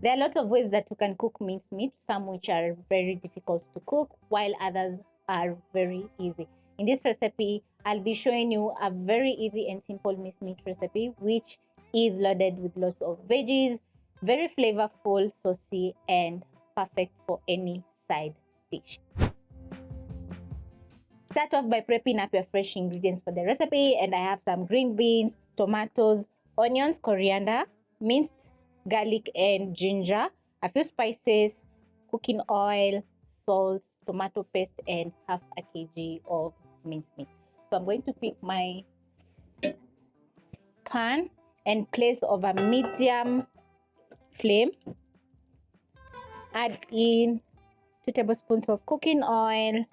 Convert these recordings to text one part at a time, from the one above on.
There are lots of ways that you can cook minced meat, some which are very difficult to cook, while others are very easy. In this recipe, I'll be showing you a very easy and simple minced meat recipe, which is loaded with lots of veggies, very flavorful, saucy, and perfect for any side dish. Start off by prepping up your fresh ingredients for the recipe, and I have some green beans, tomatoes, onions, coriander, minced garlic and ginger, a few spices, cooking oil, salt, tomato paste, and half a kg of minced meat. So I'm going to pick my pan and place over medium flame. Add in 2 tablespoons of cooking oil.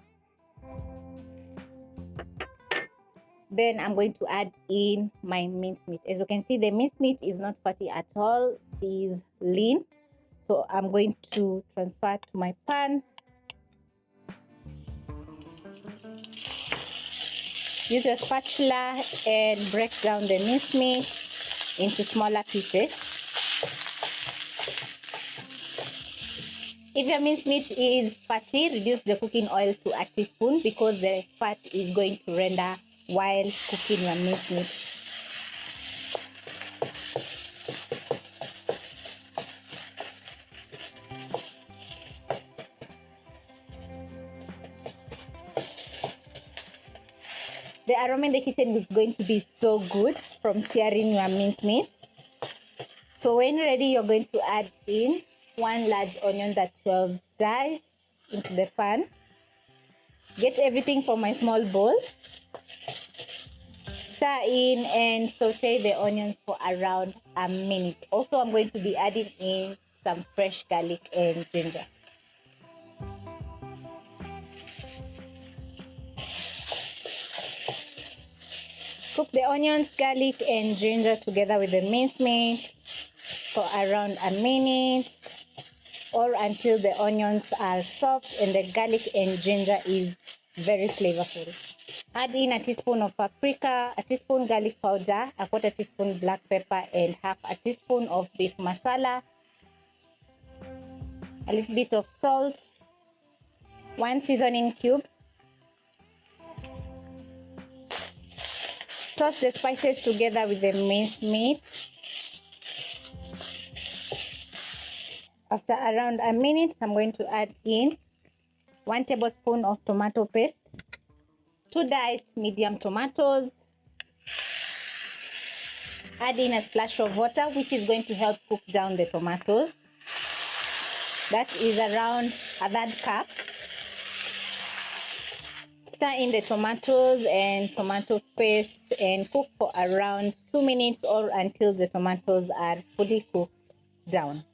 Then I'm going to add in my minced meat. As you can see, the minced meat is not fatty at all, it is lean. So I'm going to transfer to my pan. Use your spatula and break down the minced meat into smaller pieces. If your minced meat is fatty, reduce the cooking oil to a teaspoon because the fat is going to render while cooking your minced meat. The aroma in the kitchen is going to be so good from searing your minced meat. So when ready, you're going to add in 1 large onion that you have diced into the pan. Get everything from my small bowl. Stir in and saute the onions for around a minute. Also, I'm going to be adding in some fresh garlic and ginger. Cook the onions, garlic, and ginger together with the minced meat for around a minute or until the onions are soft and the garlic and ginger is very flavorful. Add in a teaspoon of paprika, a teaspoon garlic powder, a 1/4 teaspoon black pepper, and half a teaspoon of beef masala, a little bit of salt, 1 seasoning cube. Toss the spices together with the minced meat. After around a minute, I'm going to add in 1 tablespoon of tomato paste, 2 diced medium tomatoes. Add in a splash of water, which is going to help cook down the tomatoes. That is around a 1/3 cup. Stir in the tomatoes and tomato paste and cook for around 2 minutes or until the tomatoes are fully cooked down.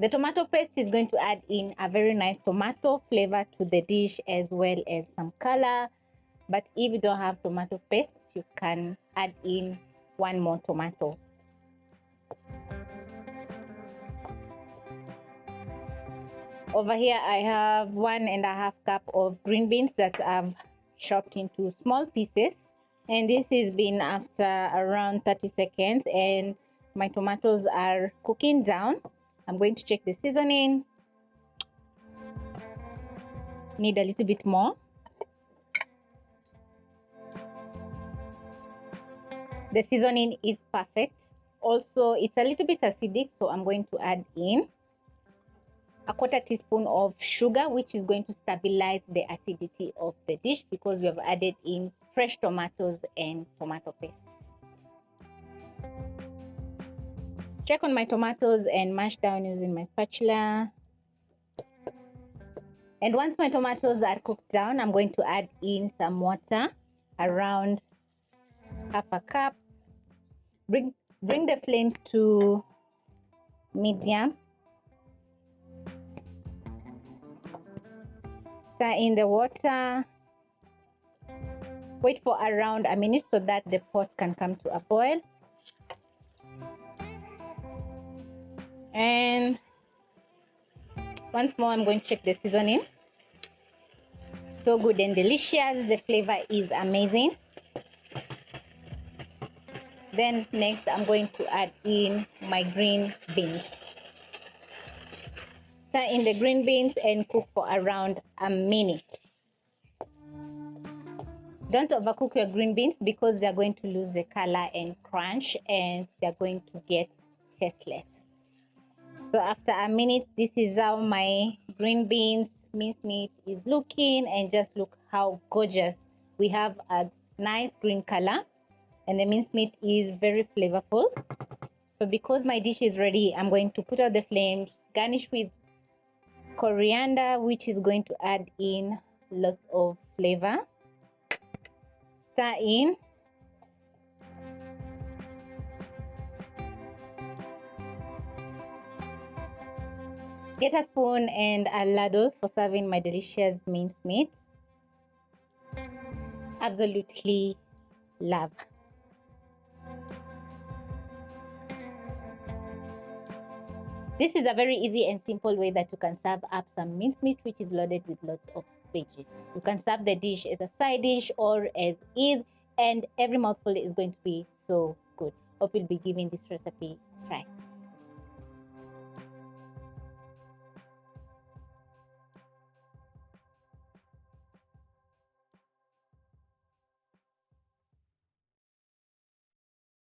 The tomato paste is going to add in a very nice tomato flavor to the dish as well as some color. But if you don't have tomato paste, you can add in 1 more tomato. Over here, I have 1.5 cup of green beans that I've chopped into small pieces. And this has been after around 30 seconds and my tomatoes are cooking down. I'm going to check the seasoning. Need a little bit more. The seasoning is perfect. Also, it's a little bit acidic, so I'm going to add in a 1/4 teaspoon of sugar, which is going to stabilize the acidity of the dish because we have added in fresh tomatoes and tomato paste. Check on my tomatoes and mash down using my spatula. And once my tomatoes are cooked down, I'm going to add in some water, around 1/2 cup. Bring the flames to medium. Stir in the water. Wait for around a minute so that the pot can come to a boil. And once more, I'm going to check the seasoning. So good and delicious. The flavor is amazing. Then next, I'm going to add in my green beans. Stir in the green beans and cook for around a minute. Don't overcook your green beans because they're going to lose the color and crunch, and they're going to get tasteless. So after a minute, this is how my green beans minced meat is looking, and just look how gorgeous. We have a nice green color and the minced meat is very flavorful. So because my dish is ready, I'm going to put out the flames, garnish with coriander, which is going to add in lots of flavor. Stir in. Get a spoon and a ladle for serving my delicious minced meat. Absolutely love. This is a very easy and simple way that you can serve up some minced meat, which is loaded with lots of veggies. You can serve the dish as a side dish or as is, and every mouthful is going to be so good. Hope you'll be giving this recipe a try.